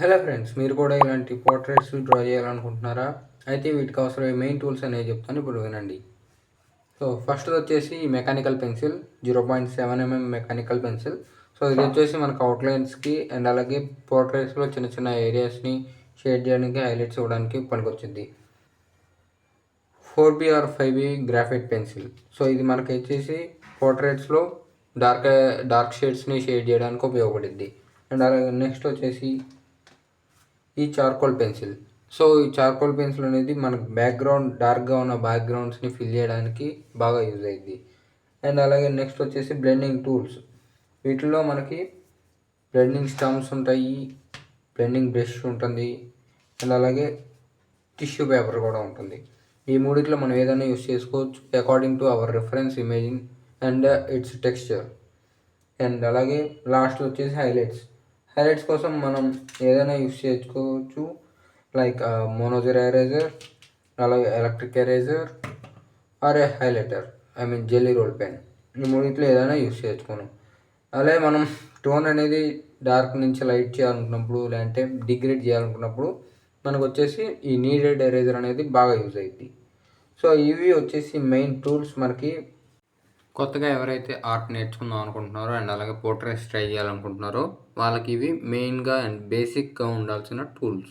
Hello friends, మీరు కూడా ఇలాంటి పోర్ట్రేట్స్ డ్రా చేయాలనుకుంటున్నారా? అయితే వీటికి అవసరమయ్యే మెయిన్ టూల్స్ అనేవి చెప్తాను, ఇప్పుడు వినండి. సో ఫస్ట్ వచ్చేసి mechanical pencil, 0.7 mm mechanical pencil. So ఇది వచ్చేసి మనకు అవుట్లైన్స్కి అండ్ అలాగే పోర్ట్రేట్స్లో చిన్న చిన్న ఏరియాస్ని షేడ్ చేయడానికి, హైలైట్స్ ఇవ్వడానికి పనికొచ్చింది. 4B or 5B graphite pencil. So ఇది మనకి వచ్చేసి పోర్ట్రేట్స్లో డార్క్ షేడ్స్ని షేడ్ చేయడానికి ఉపయోగపడుద్ది. అండ్ అలాగే నెక్స్ట్ వచ్చేసి ఈ చార్కోల్ పెన్సిల్. సో ఈ చార్కోల్ పెన్సిల్ అనేది మనకు డార్క్గా ఉన్న బ్యాక్గ్రౌండ్స్ని ఫిల్ చేయడానికి బాగా యూజ్ అయ్యింది. అండ్ అలాగే నెక్స్ట్ వచ్చేసి బ్లెండింగ్ టూల్స్. వీటిల్లో మనకి బ్లెండింగ్ స్టమ్స్ ఉంటాయి, బ్లెండింగ్ బ్రష్ ఉంటుంది, అండ్ అలాగే టిష్యూ పేపర్ కూడా ఉంటుంది. ఈ మూడిట్లో మనం ఏదైనా యూస్ చేసుకోవచ్చు according to our reference imaging and its texture. And అలాగే లాస్ట్ వచ్చేసి హైలైట్స్ కోసం మనం ఏదైనా యూస్ చేసుకోవచ్చు, లైక్ మోనోజర్ ఎరేజర్, అలాగే electric eraser or a highlighter, jelly roll pen. ఈ మూడింటిలో ఏదైనా యూస్ చేసుకోను. అలాగే మనం టోన్ అనేది డార్క్ నుంచి లైట్ చేయాలనుకున్నప్పుడు, లేదంటే డిగ్రేడ్ చేయాలనుకున్నప్పుడు మనకు వచ్చేసి ఈ నీడెడ్ ఎరేజర్ అనేది బాగా యూజ్ అయ్యింది. సో ఇవి వచ్చేసి మెయిన్ టూల్స్ మనకి కొత్తగా ఎవరైతే ఆర్ట్ నేర్చుకుందాం అనుకుంటున్నారో అండ్ అలాగే పోర్ట్రేట్స్ ట్రై చేయాలనుకుంటున్నారో వాళ్ళకి ఇవి మెయిన్గా అండ్ బేసిక్గా ఉండాల్సిన టూల్స్.